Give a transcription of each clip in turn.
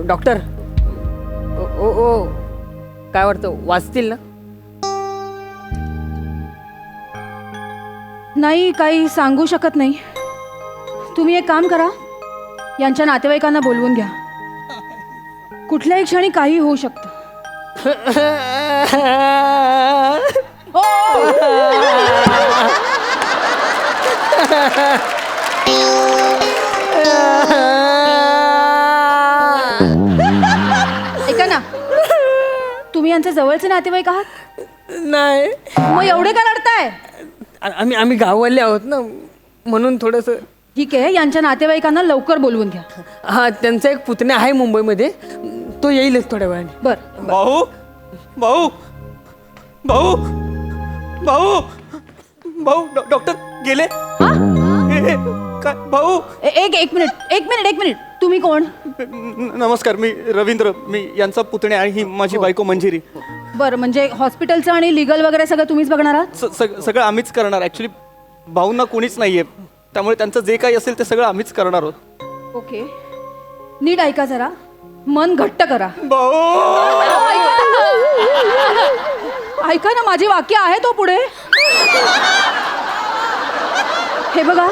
Doctor ओ ओ ओ, काय वाटतं वाचतील ना? नाही, काही सांगू शकत नाही. तुम्ही एक काम करा, यांच्या नातेवाईकांना बोलवून घ्या. कुठल्याही क्षणी काही होऊ शकतं. ऐका ना, तुम्ही यांचे जवळचे नातेवाईक आहात? नाही, मग एवढे का रडताय? आम्ही गाववाले आहोत ना, म्हणून थोडंसं. ठीक आहे, यांच्या नातेवाईकांना लवकर बोलवून घ्या. हा, त्यांचा एक पुतण्या आहे मुंबईमध्ये, तो येईलच थोड्या वेळाने. बरं. भाऊ भाऊ भाऊ भाऊ भाऊ डॉक्टर गेले. काय भाऊ? एक मिनिट. तुम्ही कोण? नमस्कार, मी रवींद्र, मी यांचा पुतण्या आणि ही माझी बायको मंजिरी. बरं, म्हणजे हॉस्पिटलचं आणि लिगल वगैरे सगळं तुम्हीच बघणार आहात? सगळं आम्हीच करणार. ॲक्च्युली भाऊंना कोणीच नाहीये, त्यामुळे त्यांचं जे काही असेल ते सगळं आम्हीच करणार आहोत. ओके, नीट ऐका जरा, मन घट्ट करा. भाऊ ऐका ना, माझी वाक्य आहे तो पुढे. हे बघा,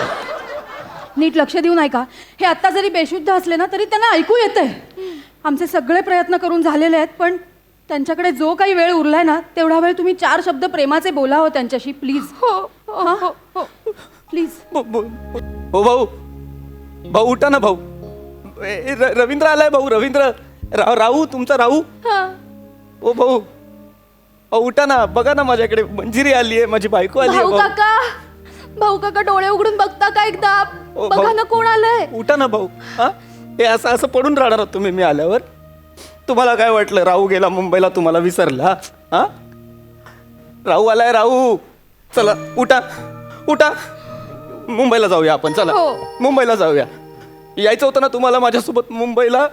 नीट लक्ष देऊन ऐका. हे आत्ता जरी बेशुद्ध असले ना, तरी त्यांना ऐकू येतंय. आमचे सगळे प्रयत्न करून झालेले आहेत, पण त्यांच्याकडे जो काही वेळ उरलाय ना, तेवढा वेळ तुम्ही 4 शब्द प्रेमाचे बोला हो त्यांच्याशी, प्लीज. हो प्लीज. हो भाऊ, भाऊ उठा ना भाऊ. रवींद्र आलाय भाऊ, रवींद्र. राहू, तुमचा राहू. ओ भाऊ, उठा ना, बघा ना, माझ्याकडे मंजिरी आली आहे, माझी बायको आली आहे. भाऊ काका डोळे उघडून बघता का एकदा? बघा ना, कोण आलंय. उठा ना भाऊ. हा, हे असं असं पडून राहणार आहात तुम्ही मी आल्यावर? तुम्हाला काय वाटलं राहू गेला मुंबईला, तुम्हाला विसरला? हा, राहू आलाय. राहू, चला उठा उठा, मुंबईला जाऊया आपण. चला मुंबईला जाऊया. यायचं होतं ना तुम्हाला माझ्यासोबत मुंबईला?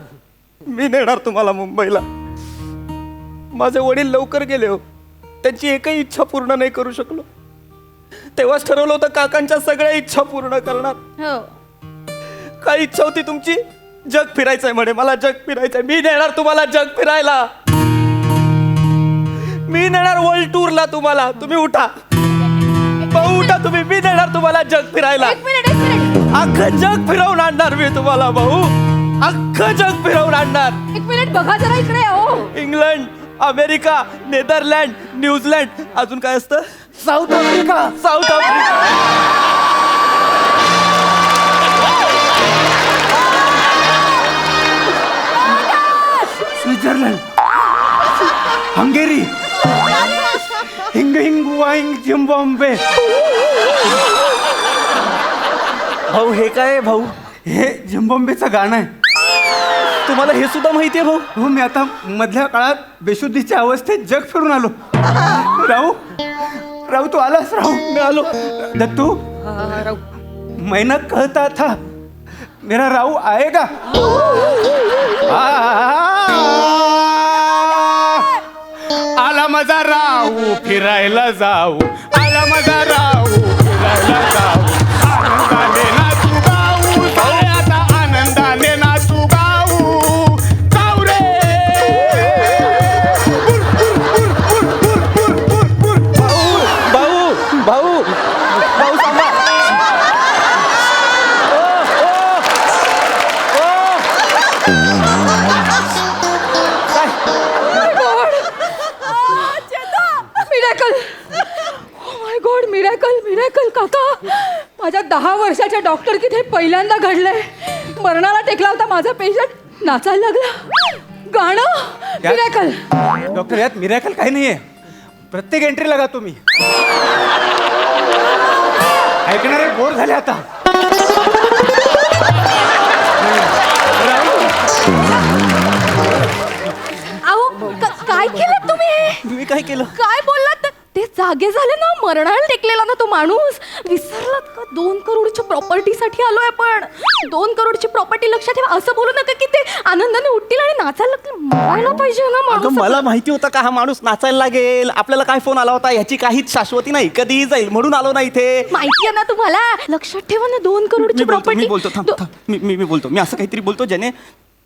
मी नेणार तुम्हाला मुंबईला. माझे वडील लवकर गेले हो, त्यांची एकही इच्छा पूर्ण नाही करू शकलो. तेव्हाच ठरवलं होतं काकांच्या सगळ्या इच्छा पूर्ण करणार. काय इच्छा होती तुमची? जग फिरायचंय म्हणे, मला जग फिरायचंय. मी नेणार तुम्हाला जग फिरायला. मी नेणार वर्ल्ड टूरला तुम्हाला. तुम्ही उठा भाऊ, उठा तुम्ही. मी नेणार तुम्हाला जग फिरायला. एक मिनिट. अख्खं जग फिरवून आणणार मी तुम्हाला भाऊ. अख्खं जग फिरवून आणणार. एक मिनिट बघा जरा इकडे. हो, इंग्लंड, अमेरिका, नेदरलँड, न्यूझीलंड, अजून काय असतं? South Africa. South Africa, Switzerland, Hungary, हिंग हिंग वाईंग झिम्बाब्वे. भाऊ हे काय आहे भाऊ? हे झिम्बाब्वेचं गाणं आहे. तुम्हाला हे सुद्धा माहिती आहे भाऊ? हो, मी आता मधल्या काळात बेशुद्धीच्या अवस्थेत जग फिरून आलो. राहू तू आलास? राहू मी आलो. दत्तू, राहू, मैंने कहता था मेरा राहू आएगा. आला माझा राहू, फिरायला जाऊ. आला माझा राहू, फिरायला जाऊ. आनंदाने नाचू गाऊ, सारे आता आनंदाने नाचू गाऊ. गाऊ रे. भाऊ भाऊ भाऊ सांगा. मिरॅकल काका, माझ्या 10 वर्षाच्या डॉक्टर किती पहिल्यांदा घडलंय. मरणाला टेकला होता माझा पेशंट, नाचायला लागला. गाणं मिरॅकल. डॉक्टर, यात मिरॅकल काही नाहीये. प्रत्येक एंट्री लगा तुम्ही. ऐकणारे बोर झाले आता. अहो, काय केलं तुम्ही? मी काय केलं? काय बोललात? ते जागे झाले ना, मरणाला टेकलेला ना तो माणूस. विसरलात का? 2 करोडच्या प्रॉपर्टीसाठी आलोय आपण. 2 करोडची प्रॉपर्टी लक्षात ठेवा. असं बोलू नका की ते आनंदाने उठतील आणि नाचायला लागतील. मरायला पाहिजे ना अगं, माणूस. मला माहिती होतं का हा माणूस नाचायला लागेल. आपल्याला काय फोन आला होता, ह्याची काहीच शाश्वती नाही, कधीही जाईल, म्हणून आलो ना इथे. माहिती आहे ना तुम्हाला. लक्षात ठेवा ना, 2 करोडची मी प्रॉपर्टी. बोलतो थांब. मी बोलतो, मी असं काहीतरी बोलतो ज्याने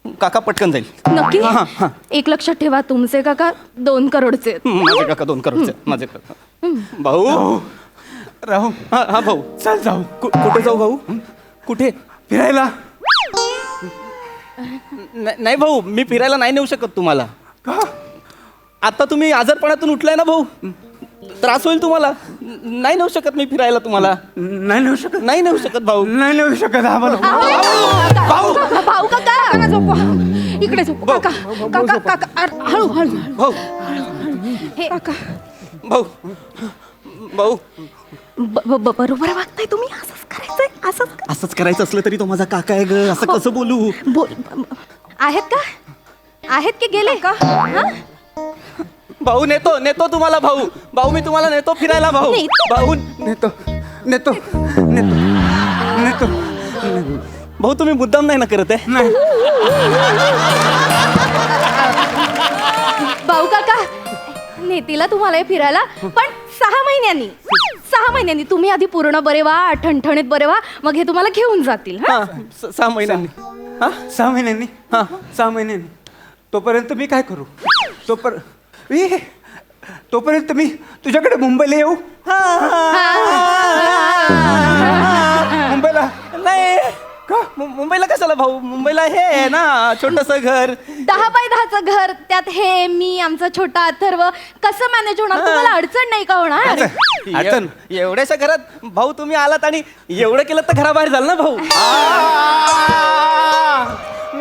काका पटकन जाईल. नक्की हा, हा. एक लक्षात ठेवा, तुमचे काका 2 करोडचे आहेत. माझे काका 2 करोडचे आहेत. माझे काका. भाऊ. राहू हा हा भाऊ. चल जाऊ कुठे जाऊ भाऊ? कुठे? फिरायला. नाही भाऊ, मी फिरायला नाही नेऊ शकत तुम्हाला. का? आता तुम्ही आजारपणातून उठलाय ना भाऊ, त्रास होईल तुम्हाला. नाही नेऊ शकत मी फिरायला तुम्हाला. नाही नेऊ शकत. नाही नेऊ शकत भाऊ. नाही नेऊ शकत आम्हाला. भाऊ भाऊ काका झोपवा. इकडे झोपवा काका. काका काका हळू हळू भाऊ हे काका भाऊ भाऊ बरोबर वागताय तुम्ही. असंच करायचंय. असंच करायचं असलं तरी तो माझा काका आहे ग. असं कसं बोलू? बोल. आहेत का? आहेत की गेले का? हा? भाऊ नेतो नेतो तुम्हाला भाऊ. भाऊ मी तुम्हाला नेतो फिरायला भाऊ. नेतो? भाऊ नेतो नेतो नेतो नेतो. भाऊ तुम्ही मुद्दाम नाही ना करत आहे? नाही. भाऊ काका नेतीला तुम्हाला हे फिरायला, पण 6 महिन्यांनी. 6 महिन्यांनी. तुम्ही आधी पूर्ण बरे व्हा, ठणठणीत बरे व्हा, मग हे तुम्हाला घेऊन जातील. हा? हा 6 महिन्यांनी. हा 6 महिन्यांनी. हा. 6 महिन्यांनी. तोपर्यंत मी काय करू? तोपर्यंत मी तुझ्याकडे मुंबईला येऊ. मुंबईला नाही का? मुंबईला कशाला भाऊ? मुंबईला हे आहे ना छोटस घर. 10 बाय 10चं घर, त्यात हे मी आमचा छोटा अथर्व. कसं मॅनेज होणार? तुम्हाला अडचण नाही का होणार? अडचण? एवढ्याशा घरात भाऊ तुम्ही आलात आणि एवढं केलं तर घराबाहेर झालं ना भाऊ.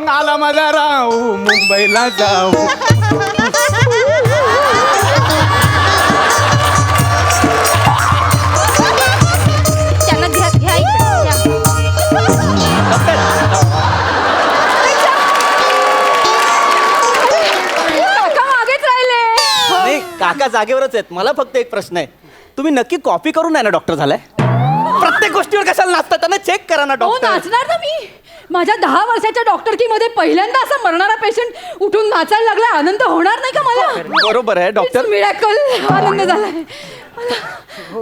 आला माझा राहू मुंबईला जाऊ. त्यांना घ्या घ्या इकडे, घ्या. काका मागेच राहिले. नाही काका जागेवरच आहेत. मला फक्त एक प्रश्न आहे, तुम्ही नक्की कॉपी करून नाही ना डॉक्टर झालाय? प्रत्येक गोष्टीवर कशाला नाचता? त्यांना चेक करा ना हो डॉक्टर. नाचणार ना मी. माझ्या 10 वर्षाच्या डॉक्टरकीमध्ये पहिल्यांदा असा मरणारा पेशंट उठून नाचायला लागला. आनंद होणार नाही का मला? बरोबर आहे डॉक्टर. मिराकल. आनंद झालाय मला.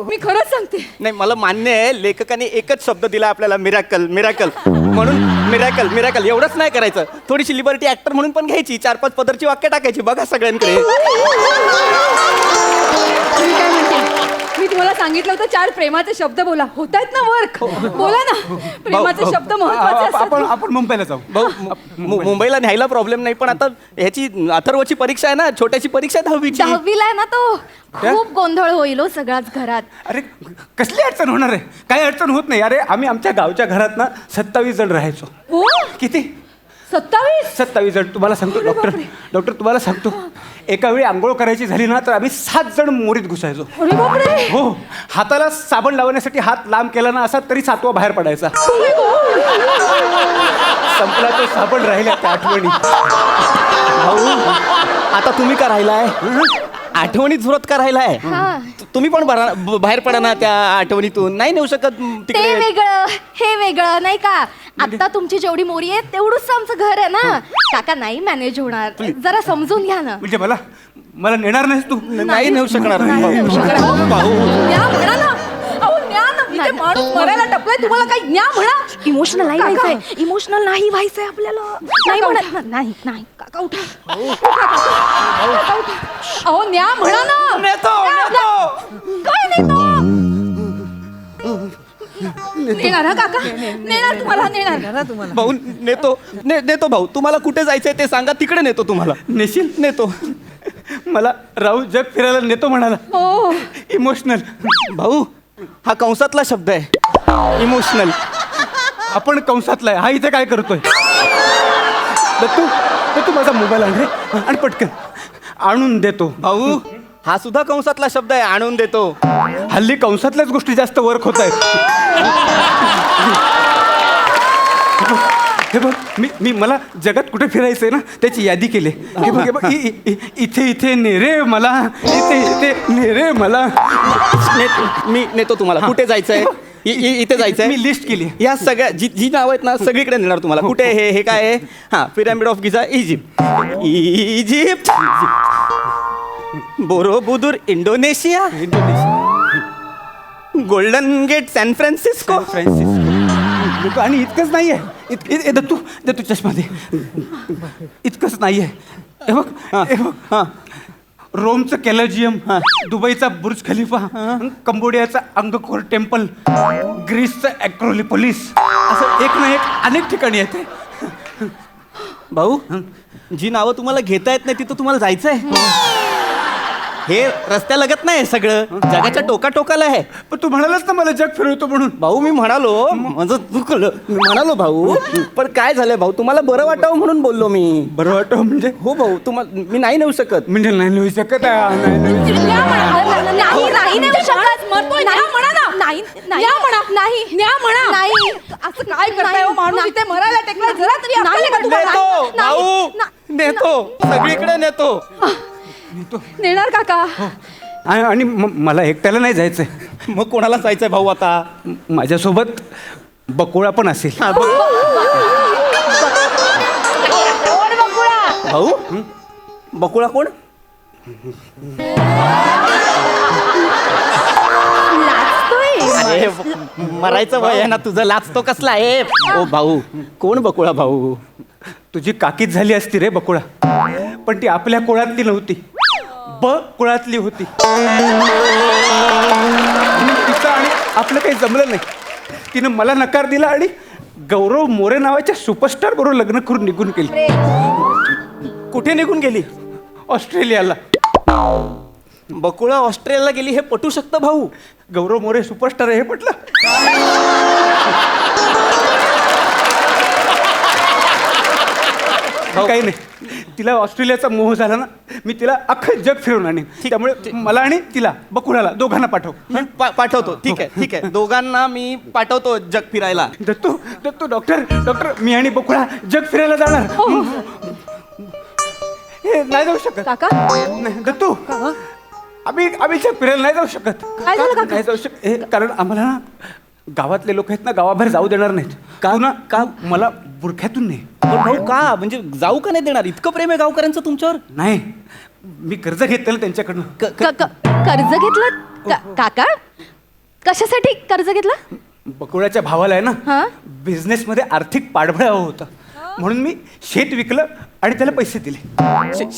मी खरंच सांगते. नाही मला मान्य आहे, लेखकाने एकच शब्द दिला आपल्याला, मिरॅकल मिरॅकल. म्हणून मिरॅकल मिरॅकल एवढंच नाही करायचं, थोडीशी लिबर्टी ऍक्टर म्हणून पण घ्यायची. 4-5 पदरची वाक्य टाकायची बघा सगळ्यांकडे. मी काय म्हणते, मी तुम्हाला सांगितलं होतं 4 प्रेमाचे शब्द बोला. होत आहेत ना वर्क? बोला ना. प्रेमाचे शब्द महत्वाचे असतात. आपण मुंबईला जाऊ. भाऊ मुंबईला न्यायला प्रॉब्लेम नाही, पण आता ह्याची अथर्वची परीक्षा आहे ना, छोट्याची परीक्षा आहे 10वीची. 10वीला आहे ना तो. खूप गोंधळ होईल हो सगळ्याच घरात. अरे कसली अडचण होणार आहे? काही अडचण होत नाही. अरे आम्ही आमच्या गावच्या घरात ना 27 जण राहायचो. हो किती? 27 जण. तुम्हाला सांगतो डॉक्टर तुम्हाला सांगतो, एका वेळी आंघोळ करायची झाली ना तर आम्ही 7 जण मोरीत घुसायचो. अरे बापरे. हो. हाताला साबण लावण्यासाठी हात लांब केला ना असा तरी 7वा बाहेर पडायचा. संपला तो साबण राहिला त्या आठवणी. भाऊ आता तुम्ही का राहिलाय? आठवणीत झुरत का राहिलाय? हा. तुम्ही पण बाहेर पडा ना त्या आठवणीतून. नाही नेऊ शकत ते तिकडे. वेगळं हे वेगळं नाही का? आता तुमची जेवढी मोरी आहे तेवढंच आमचं घर आहे ना. काका नाही मॅनेज होणार. जरा समजून घ्या ना. म्हणजे मला नेणार नाहीस तू? नाही नेऊ शकणार नाही नेऊ शकणार. भाऊ. न्या म्हणा ना. अहो न्या ना. इथे माणूस मरायला टपलाय, तुम्हाला काही न्या म्हणा. इमोशनल नाही व्हायचंय. इमोशनल नाही व्हायचंय आपल्याला. नाही म्हणत ना. नाही नाही काका उठा. काका उठा. अहो न्या म्हणा ना. नेतो. काय नेतो? नेणार हा काका. नेणार तुम्हाला. नेणार. भाऊ नेतो भाऊ. तुम्हाला कुठे जायचंय ते सांगा, तिकडे नेतो तुम्हाला. नेशील? नेतो. मला राहू जग फिरायला नेतो म्हणाला. हो. इमोशनल. भाऊ हा कंसातला शब्द आहे, इमोशनल. आपण कंसातला आहे. हा इथे काय करतोय? तू माझा मोबाईल आण रे. आणि पटकन आणून देतो. भाऊ हा सुद्धा कंसातला शब्द आहे, आणून देतो. हल्ली कंसातल्याच गोष्टी जास्त वर्क होत आहेत. हे बघ मी मला जगात कुठे फिरायचंय ना त्याची यादी केली. हे बघ इथे नेरे मला. इथे नेरे मला. मी नेतो तुम्हाला. कुठे जायचंय? इथे जायचंय. मी लिस्ट केली. या सगळ्या जी नाव आहेत ना सगळीकडे नेणार तुम्हाला. कुठे हे काय आहे? हा pyramid of Giza Egypt. Borobudur Indonesia. Golden gate San Francisco. आणि इतकंच नाहीये. दत्तू चष्मा दे. इतकंच नाहीये. हे बघ हे बघ. हां रोमचं कॅलेजियम, दुबईचा बुर्ज खलिफा, कंबोडियाचा अंगकोर टेम्पल, ग्रीसचं ॲक्रोलिपोलिस, असं एक ना एक अनेक ठिकाणी येते. भाऊ जी नावं तुम्हाला घेता येत नाही तिथं तुम्हाला जायचंय. हे रस्त्यालगत नाही सगळं, जगाच्या टोकाटोकाला आहे. पण तू म्हणालास ना मला जग फिरवतो म्हणून. भाऊ मी म्हणालो, माझं चुकलं, मी म्हणालो भाऊ. पण काय झालंय भाऊ, तुम्हाला बरं वाटावं म्हणून बोललो मी. बरं वाटतं म्हणजे? हो भाऊ, तुम्हाला मी नाही नेऊ शकत. म्हणजे नाही लिहू शकत. नाही लिहू शकत. नाही नेऊ शकत. मरतोय. न्या म्हणा ना. नाही न्या म्हणा. नाही न्या म्हणा. नाही असं काय करताय हो माणूस, इथे मरायला टेकला, जरा तरी अक्कल आहे का तुम्हाला? नेतो भाऊ, नेतो, सगळीकडे नेतो. नेणार काका? आणि मला एकट्याला नाही जायचंय. मग कोणाला जायचंय भाऊ आता? माझ्यासोबत बकुळा पण असेल. भाऊ बकुळा कोण? अरे मरायचं वय आहे ना तुझं, लाचतो कसला आहे? ओ भाऊ कोण बकुळा भाऊ? तुझी काकीच झाली असती रे बकुळा, पण ती आपल्या कुळातली नव्हती, कुळातली होती. तिचं आणि आपलं काही जमलं नाही. तिनं मला नकार दिला आणि गौरव मोरे नावाच्या सुपरस्टार बरोबर लग्न करून निघून गेली. कुठे निघून गेली? ऑस्ट्रेलियाला. बकुळा ऑस्ट्रेलियाला गेली हे पटू शकतं भाऊ? गौरव मोरे सुपरस्टार आहे हे पटलं? काही नाही, तिला ऑस्ट्रेलियाचा मोह झाला ना, मी तिला अख्खं जग फिरवून आणीन. त्यामुळे मला आणि तिला बकुळाला दोघांना पाठव. पाठवतो. ठीक आहे ठीक आहे, दोघांना मी पाठवतो जग फिरायला. दत्तू डॉक्टर मी आणि बकुळा जग फिरायला जाणार. हे नाही जाऊ शकत काका. नाही दत्तू, आम्ही जग फिरायला नाही जाऊ शकत. काय झालं काका? नाही जाऊ शकत. हे कारण आम्हाला ना गावातले लोक आहेत ना, गावाबाहेर जाऊ देणार नाहीत. का मला बुरख्यातून नाही. पण भाऊ का, म्हणजे जाऊ का नाही देणार? इतकं प्रेम आहे गावकऱ्यांचं तुमच्यावर? नाही, मी कर्ज घेतलेलं त्यांच्याकडनं. कर्ज घेतलं काका? कशासाठी कर्ज घेतलं? बकुळाच्या भावाला आहे हा? ना बिझनेसमध्ये आर्थिक पाठबळ हवं होतं, म्हणून मी शेत विकलं आणि त्याला पैसे दिले.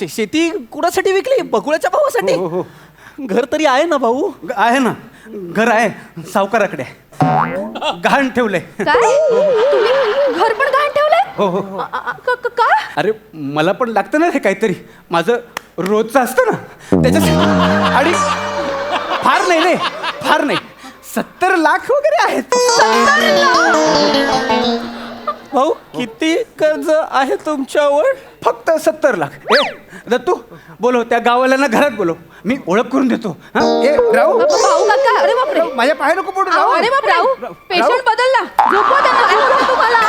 शेती कुणासाठी विकली? बकुळाच्या भावासाठी? हो. घर तरी आहे ना भाऊ? आहे ना, घर आहे, सावकाराकडे आहे. गहाण ठेवलंय. काय तुम्ही घर पण गहाण ठेवलंय? हो. का? अरे मला पण लागतं ना हे काहीतरी, माझं रोजचं असतं ना त्याच्यासाठी. आणि फार नाही 70 लाख वगैरे आहेत. भाऊ किती कर्ज आहे तुमच्यावर? फक्त 70 लाख. दत्तू बोलो, त्या गावाला ना घरात बोलो, मी ओळख करून देतो. राहू भाऊ काका. अरे बापरे, माझ्या पाय नको पडू. अरे बाप राहू, पेशंट बदलला. झोपवा त्यांना. काय झालं तुम्हाला?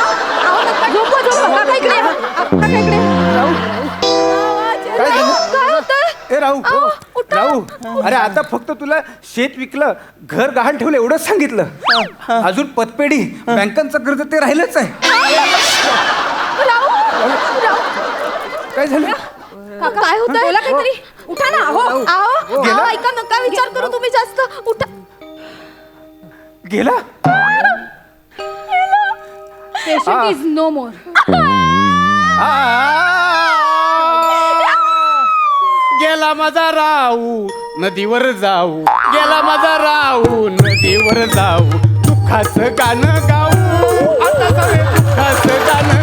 झोपवा काका इकडे या. काका इकडे. काय झालं? काय होतंय? राहू, अरे आता फक्त तुला शेत विकलं, घर गहाण ठेवलं एवढंच सांगितलं. अजून पतपेढी, बँकांचं कर्ज ते राहिलंच आहे. काय झालं? काका काय होतंय? बोला काहीतरी. उठा ना. अहो ऐका, नका विचार करू तुम्ही जास्त. उठा. गेला. पेशंट इज नो मोर. गेला माझा राहू, नदीवर जाऊ. गेला माझा राहू, नदीवर जाऊ. दुःखाचं गाणं गाऊ. आता सगळे दुःखाचं गाणं